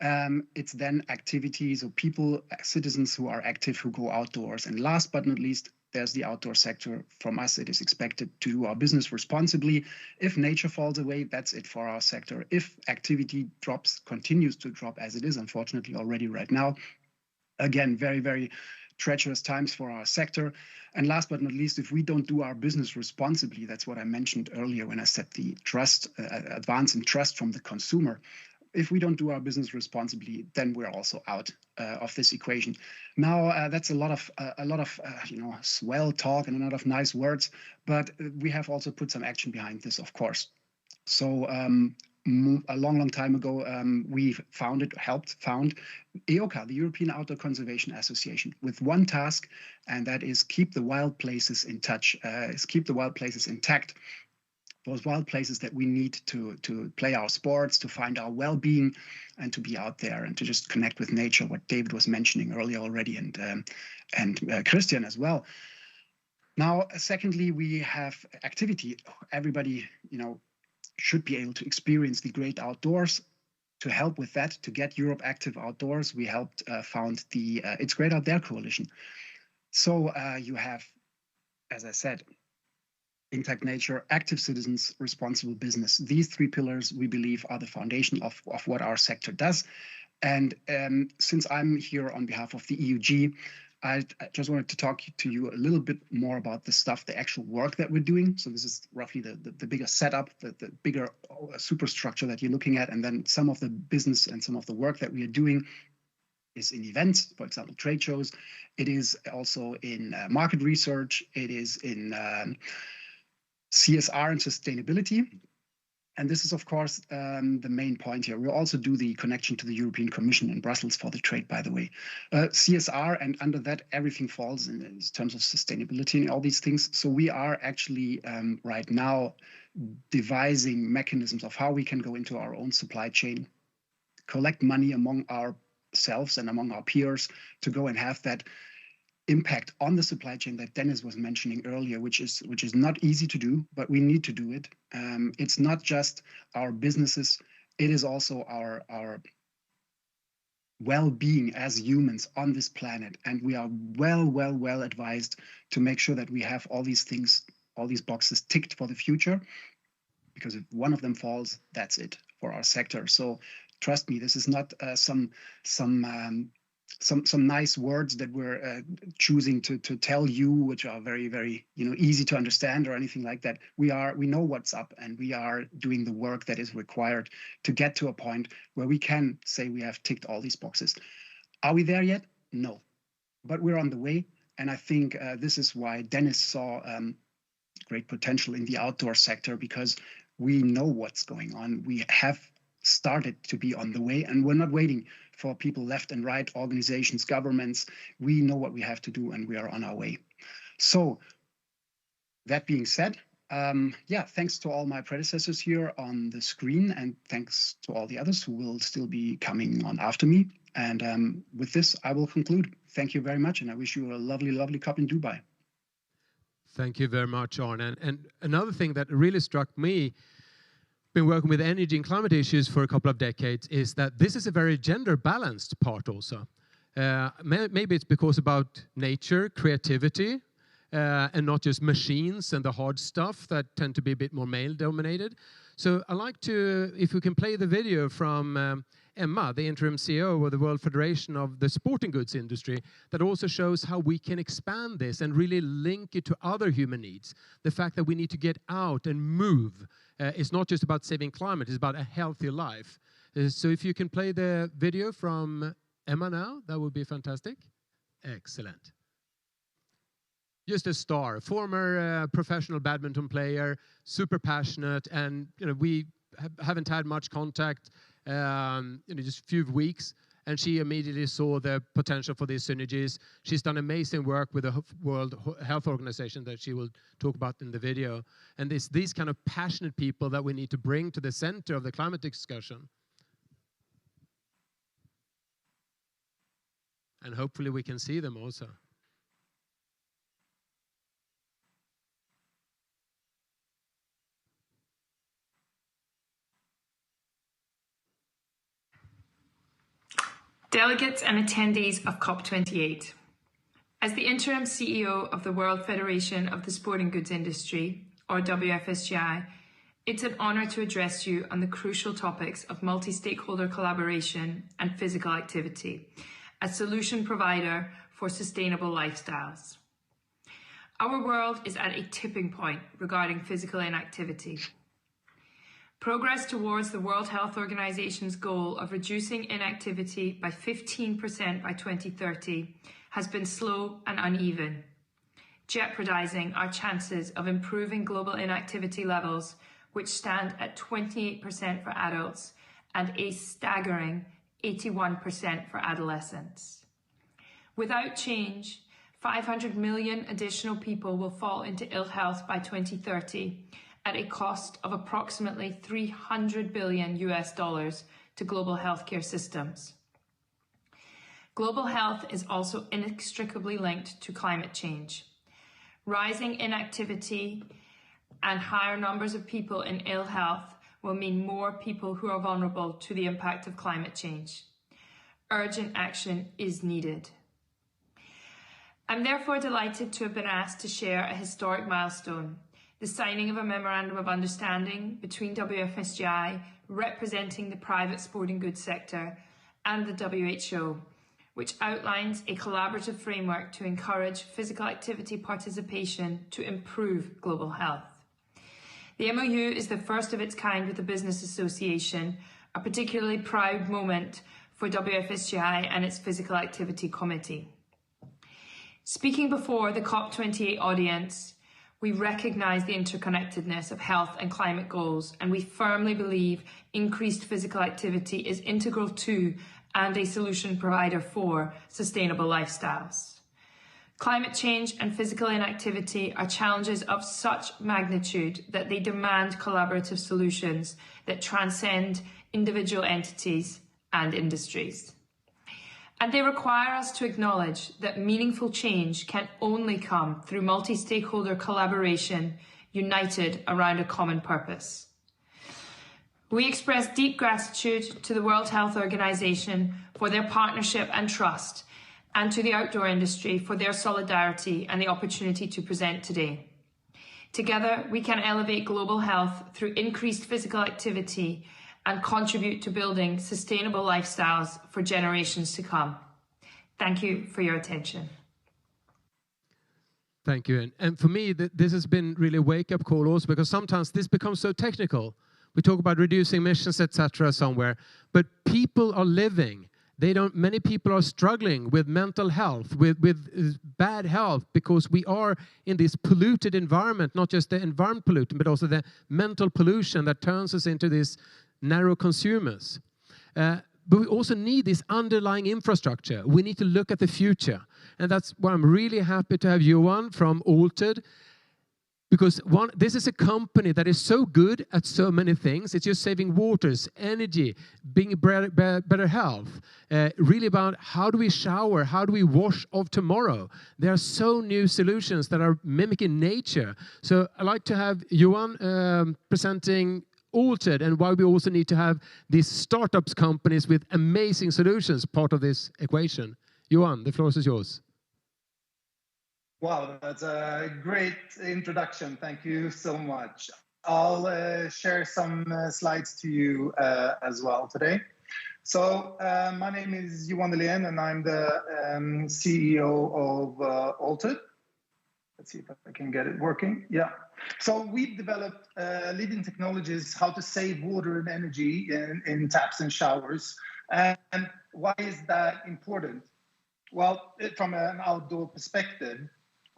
It's then activities, or people, citizens who are active, who go outdoors. And last but not least, there's the outdoor sector. From us, it is expected to do our business responsibly. If nature falls away, that's it for our sector. If activity continues to drop, as it is unfortunately already right now, again, very, very treacherous times for our sector. And last but not least, if we don't do our business responsibly, that's what I mentioned earlier when I said the trust, advance in trust from the consumer. If we don't do our business responsibly, then we're also out of this equation. Now, that's a lot of swell talk and a lot of nice words, but we have also put some action behind this, of course. So a long time ago, we helped found EOCA, the European Outdoor Conservation Association, with one task, and that is keep the wild places in touch, keep the wild places intact. Those wild places that we need to play our sports, to find our well-being, and to be out there and to just connect with nature, what David was mentioning earlier already, and Christian as well. Now, secondly, we have activity. Everybody, should be able to experience the great outdoors. To help with that, to get Europe active outdoors, we helped found the It's Great Out There Coalition. So you have, as I said, intact nature, active citizens, responsible business. These three pillars, we believe, are the foundation of what our sector does. And since I'm here on behalf of the EUG, I just wanted to talk to you a little bit more about the actual work that we're doing. So this is roughly the bigger setup, the bigger superstructure that you're looking at. And then some of the business and some of the work that we are doing is in events, for example, trade shows. It is also in market research. It is in CSR and sustainability. And this is, of course, the main point here. We'll also do the connection to the European Commission in Brussels for the trade, by the way. CSR, and under that, everything falls in terms of sustainability and all these things. So we are actually right now devising mechanisms of how we can go into our own supply chain, collect money among ourselves and among our peers to go and have that impact on the supply chain that Dennis was mentioning earlier, which is not easy to do, but we need to do it. It's not just our businesses, it is also our well-being as humans on this planet. And we are well advised to make sure that we have all these things, all these boxes ticked for the future, because if one of them falls, that's it for our sector. So trust me, this is not some nice words that we're choosing to tell you, which are very, very easy to understand or anything like that. We know what's up, and we are doing the work that is required to get to a point where we can say we have ticked all these boxes. Are we there yet? No, but we're on the way. And I think this is why Dennis saw great potential in the outdoor sector, because we know what's going on. We have started to be on the way, and we're not waiting for people left and right, organizations, governments. We know what we have to do, and we are on our way. So that being said, thanks to all my predecessors here on the screen, and thanks to all the others who will still be coming on after me. And with this, I will conclude. Thank you very much, and I wish you a lovely, lovely cup in Dubai. Thank you very much, Arne. And another thing that really struck me, been working with energy and climate issues for a couple of decades, is that this is a very gender balanced part also. Maybe it's because about nature, creativity, and not just machines and the hard stuff that tend to be a bit more male-dominated. So I'd like to, if we can play the video from Emma, the interim CEO of the World Federation of the Sporting Goods Industry, that also shows how we can expand this and really link it to other human needs. The fact that we need to get out and move. It's not just about saving climate, it's about a healthier life. So if you can play the video from Emma now, that would be fantastic. Excellent. Just a star, former professional badminton player, super passionate, and we haven't had much contact, just a few weeks, and she immediately saw the potential for these synergies. She's done amazing work with the World Health Organization that she will talk about in the video, and these kind of passionate people that we need to bring to the center of the climate discussion. And hopefully we can see them also. Delegates and attendees of COP28. As the interim CEO of the World Federation of the Sporting Goods Industry, or WFSGI, it's an honor to address you on the crucial topics of multi-stakeholder collaboration and physical activity, a solution provider for sustainable lifestyles. Our world is at a tipping point regarding physical inactivity. Progress towards the World Health Organization's goal of reducing inactivity by 15% by 2030 has been slow and uneven, jeopardizing our chances of improving global inactivity levels, which stand at 28% for adults and a staggering 81% for adolescents. Without change, 500 million additional people will fall into ill health by 2030, at a cost of approximately $300 billion to global healthcare systems. Global health is also inextricably linked to climate change. Rising inactivity and higher numbers of people in ill health will mean more people who are vulnerable to the impact of climate change. Urgent action is needed. I'm therefore delighted to have been asked to share a historic milestone, the signing of a memorandum of understanding between WFSGI, representing the private sporting goods sector, and the WHO, which outlines a collaborative framework to encourage physical activity participation to improve global health. The MOU is the first of its kind with the Business Association, a particularly proud moment for WFSGI and its Physical Activity Committee. Speaking before the COP28 audience, we recognise the interconnectedness of health and climate goals, and we firmly believe increased physical activity is integral to and a solution provider for sustainable lifestyles. Climate change and physical inactivity are challenges of such magnitude that they demand collaborative solutions that transcend individual entities and industries. And they require us to acknowledge that meaningful change can only come through multi-stakeholder collaboration, united around a common purpose. We express deep gratitude to the World Health Organization for their partnership and trust, and to the outdoor industry for their solidarity and the opportunity to present today. Together, we can elevate global health through increased physical activity and contribute to building sustainable lifestyles for generations to come. Thank you for your attention. Thank you. And for me, this has been really a wake-up call also, because sometimes this becomes so technical. We talk about reducing emissions, etc., somewhere, but people are living. Many people are struggling with mental health, with bad health, because we are in this polluted environment, not just the environment pollutant, but also the mental pollution that turns us into these narrow consumers. But we also need this underlying infrastructure. We need to look at the future. And that's why I'm really happy to have Johan from Altered, because this is a company that is so good at so many things. It's just saving waters, energy, being better health. Really about how do we shower, how do we wash of tomorrow. There are so new solutions that are mimicking nature. So I'd like to have Johan presenting Altered, and why we also need to have these startups companies with amazing solutions part of this equation. Johan, the floor is yours. Wow, that's a great introduction. Thank you so much. I'll share some slides to you as well today. So my name is Johan Delén, and I'm the CEO of Altered. Let's see if I can get it working. Yeah. So we've developed leading technologies how to save water and energy in taps and showers. And why is that important? Well, from an outdoor perspective,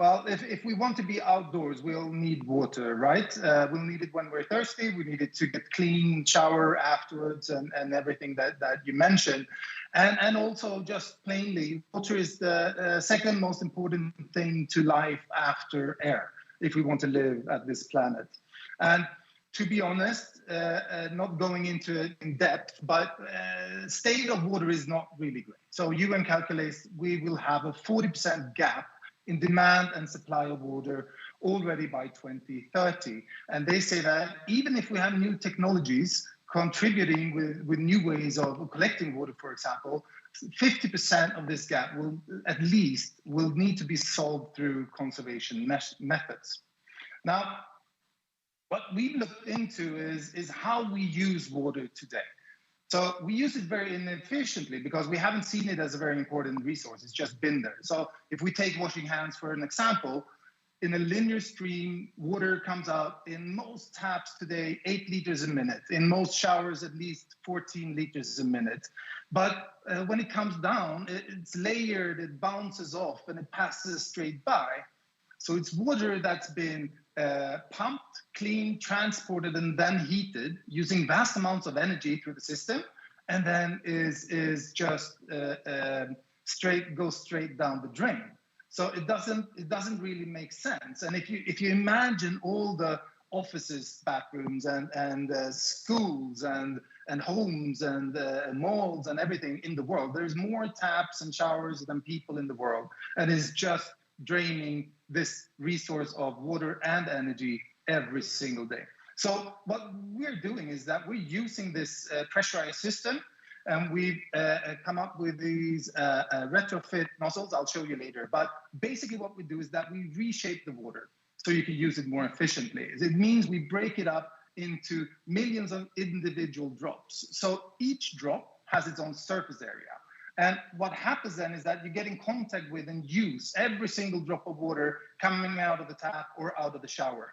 well, if we want to be outdoors, we'll need water, right? We'll need it when we're thirsty. We need it to get clean, shower afterwards, and everything that you mentioned. And also, just plainly, water is the second most important thing to life after air, if we want to live at this planet. And to be honest, not going into it in depth, but state of water is not really great. So UN calculates we will have a 40% gap in demand and supply of water already by 2030. And they say that even if we have new technologies contributing with new ways of collecting water, for example, 50% of this gap will need to be solved through conservation methods. Now, what we looked into is how we use water today. So we use it very inefficiently because we haven't seen it as a very important resource. It's just been there. So if we take washing hands for an example, in a linear stream, water comes out in most taps today 8 liters a minute. In most showers, at least 14 liters a minute. But when it comes down, it's layered, it bounces off, and it passes straight by. So it's water that's been pumped, cleaned, transported, and then heated using vast amounts of energy through the system, and then is just goes straight down the drain. So it doesn't really make sense. And if you imagine all the offices, bathrooms, and schools, and homes, and malls, and everything in the world, there's more taps and showers than people in the world, and it's just draining this resource of water and energy every single day. So what we're doing is that we're using this pressurized system, and we've come up with these retrofit nozzles. I'll show you later. But basically what we do is that we reshape the water so you can use it more efficiently. It means we break it up into millions of individual drops. So each drop has its own surface area. And what happens then is that you get in contact with and use every single drop of water coming out of the tap or out of the shower.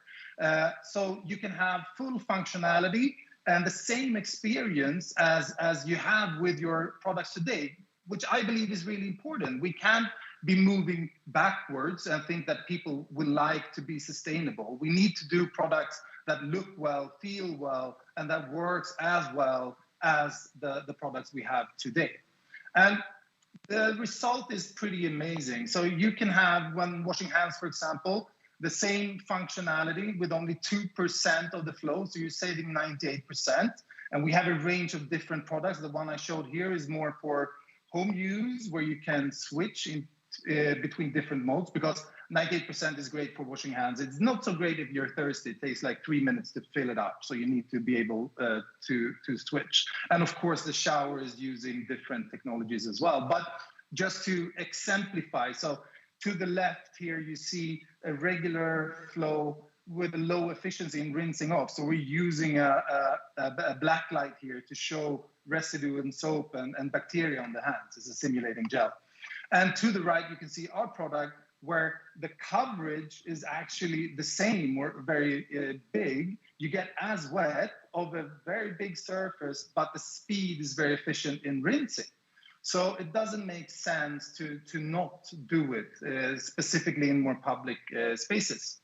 So you can have full functionality and the same experience as you have with your products today, which I believe is really important. We can't be moving backwards and think that people will like to be sustainable. We need to do products that look well, feel well, and that works as well as the products we have today. And the result is pretty amazing. So you can have, when washing hands, for example, the same functionality with only 2% of the flow. So you're saving 98%. And we have a range of different products. The one I showed here is more for home use, where you can switch in between different modes, because 98% is great for washing hands. It's not so great if you're thirsty. It takes like 3 minutes to fill it up. So you need to be able to switch. And of course, the shower is using different technologies as well. But just to exemplify, so to the left here, you see a regular flow with a low efficiency in rinsing off. So we're using a black light here to show residue and soap and bacteria on the hands. It's a simulating gel. And to the right, you can see our product where the coverage is actually the same or very big. You get as wet of a very big surface, but the speed is very efficient in rinsing. So it doesn't make sense to not do it, specifically in more public spaces.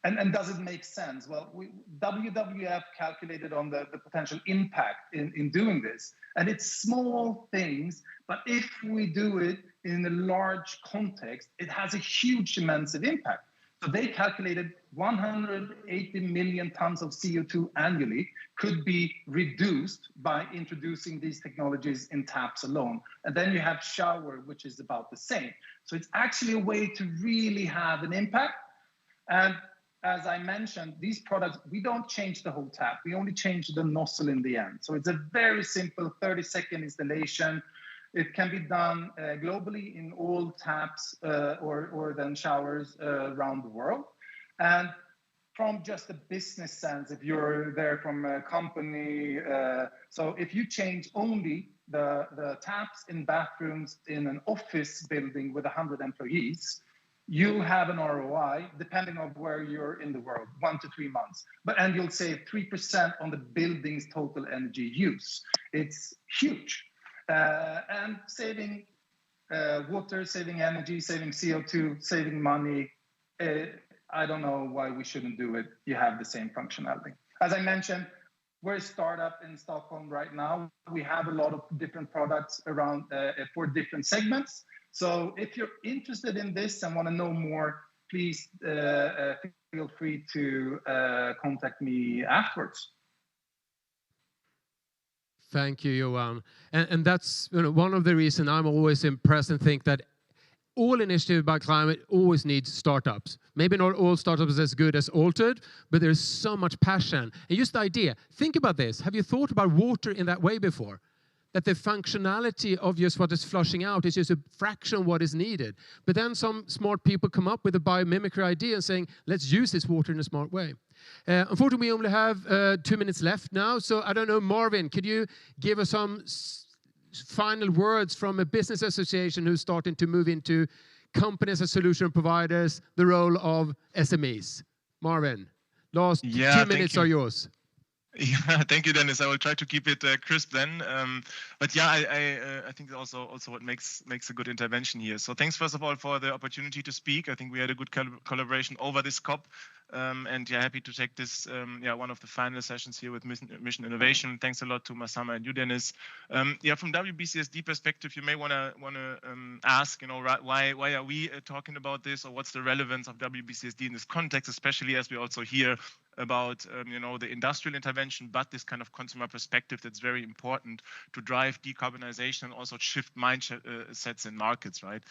And does it make sense? Well, WWF calculated on the potential impact in doing this. And it's small things, but if we do it in a large context, it has a huge, immense impact. So they calculated 180 million tons of CO2 annually could be reduced by introducing these technologies in taps alone. And then you have shower, which is about the same. So it's actually a way to really have an impact. And as I mentioned, these products, we don't change the whole tap. We only change the nozzle in the end. So it's a very simple 30-second installation. It can be done globally in all taps or then showers around the world. And from just a business sense, if you're there from a company, so if you change only the taps in bathrooms in an office building with 100 employees, you have an ROI, depending on where you're in the world, 1 to 3 months. And you'll save 3% on the building's total energy use. It's huge. And saving water, saving energy, saving CO2, saving money. I don't know why we shouldn't do it. You have the same functionality. As I mentioned, we're a startup in Stockholm right now. We have a lot of different products around for different segments. So if you're interested in this and want to know more, please feel free to contact me afterwards. Thank you, Johan. And that's one of the reasons I'm always impressed and think that all initiatives about climate always need startups. Maybe not all startups as good as Altered, but there's so much passion. And just the idea, think about this. Have you thought about water in that way before? That the functionality of just what is flushing out is just a fraction of what is needed. But then some smart people come up with a biomimicry idea and saying, let's use this water in a smart way. Unfortunately, we only have 2 minutes left now. So I don't know, Marvin, could you give us some final words from a business association who's starting to move into companies as solution providers, the role of SMEs? Marvin, last 2 minutes are yours. Yeah, thank you, Dennis. I will try to keep it crisp then. But yeah, I think also what makes a good intervention here. So thanks first of all for the opportunity to speak. I think we had a good collaboration over this COP. And yeah, happy to take this, one of the final sessions here with Mission Innovation. Thanks a lot to Masama and you, Dennis. Yeah, from WBCSD perspective, you may want to ask, why are we talking about this, or what's the relevance of WBCSD in this context, especially as we also hear about the industrial intervention, but this kind of consumer perspective that's very important to drive decarbonization and also shift mindsets in markets, right?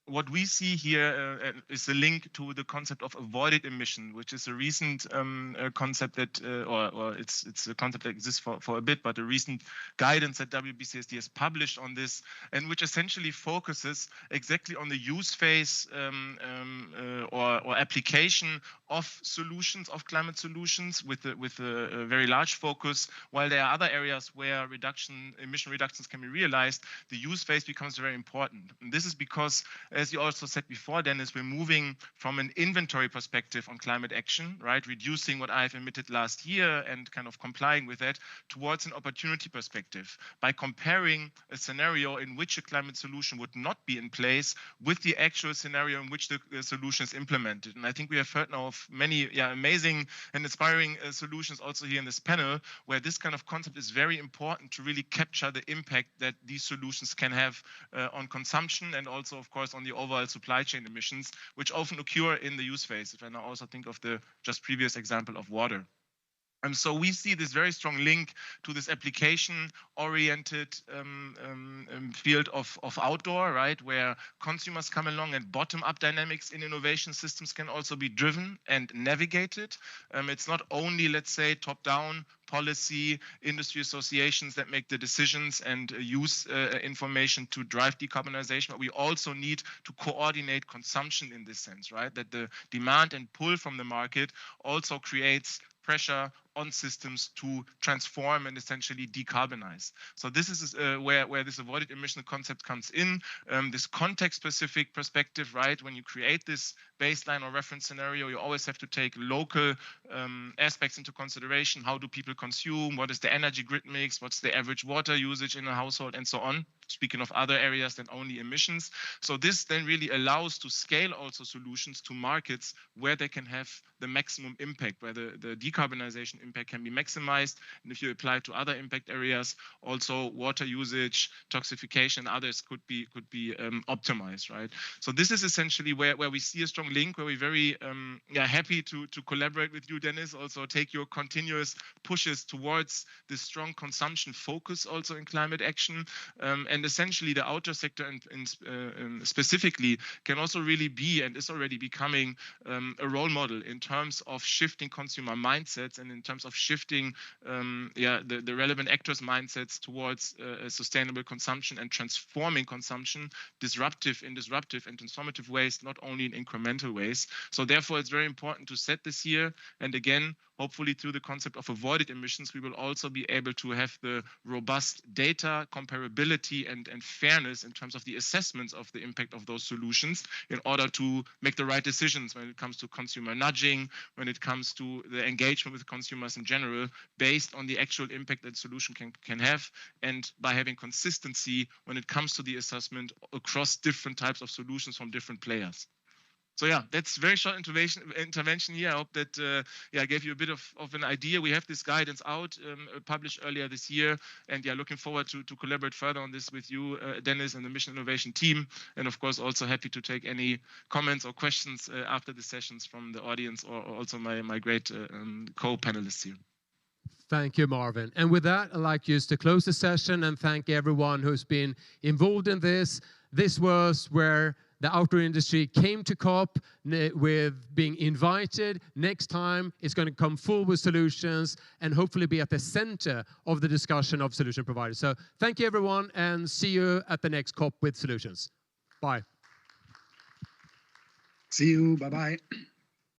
What we see here is a link to the concept of avoided emission, which is a recent concept that, or it's a concept that exists for a bit, but a recent guidance that WBCSD has published on this, and which essentially focuses exactly on the use phase or application of solutions, of climate solutions, with a very large focus. While there are other areas where emission reductions can be realized, the use phase becomes very important. And this is because, as you also said before, Dennis, we're moving from an inventory perspective on climate action, right? Reducing what I've emitted last year and kind of complying with that, towards an opportunity perspective by comparing a scenario in which a climate solution would not be in place with the actual scenario in which the solution is implemented. And I think we have heard now of many amazing and inspiring solutions also here in this panel, where this kind of concept is very important to really capture the impact that these solutions can have on consumption, and also, of course, on the overall supply chain emissions, which often occur in the use phase. If I now also think of the just previous example of water. So we see this very strong link to this application-oriented field of outdoor, right, where consumers come along and bottom-up dynamics in innovation systems can also be driven and navigated. It's not only, let's say, top-down policy, industry associations that make the decisions and use information to drive decarbonization, but we also need to coordinate consumption in this sense, right? That the demand and pull from the market also creates pressure on systems to transform and essentially decarbonize. So this is where this avoided emission concept comes in, this context-specific perspective, right? When you create this baseline or reference scenario, you always have to take local aspects into consideration. How do people consume? What is the energy grid mix? What's the average water usage in a household, and so on? Speaking of other areas than only emissions. So this then really allows to scale also solutions to markets where they can have the maximum impact, where the decarbonization impact can be maximized. And if you apply to other impact areas, also water usage, toxification, and others could be optimized, right? So this is essentially where we see a strong link, where we're very happy to collaborate with you, Dennis. Also take your continuous push pushes towards this strong consumption focus also in climate action. And essentially the outdoor sector specifically can also really be and is already becoming a role model in terms of shifting consumer mindsets and in terms of shifting the relevant actors' mindsets towards sustainable consumption and transforming consumption disruptive and transformative ways, not only in incremental ways. So therefore, it's very important to set this here. And again, hopefully through the concept of avoided emissions, we will also be able to have the robust data, comparability, and fairness in terms of the assessments of the impact of those solutions in order to make the right decisions when it comes to consumer nudging, when it comes to the engagement with consumers in general, based on the actual impact that solution can have, and by having consistency when it comes to the assessment across different types of solutions from different players. So yeah, that's very short intervention here. I hope that I gave you a bit of an idea. We have this guidance out, published earlier this year, and looking forward to collaborate further on this with you, Dennis, and the Mission Innovation team, and of course also happy to take any comments or questions after the sessions from the audience or also my great co-panelists here. Thank you, Marvin. And with that, I'd like just to close the session and thank everyone who's been involved in this. This was where the outdoor industry came to COP with being invited. Next time, it's going to come full with solutions and hopefully be at the center of the discussion of solution providers. So thank you, everyone, and see you at the next COP with solutions. Bye. See you. Bye-bye.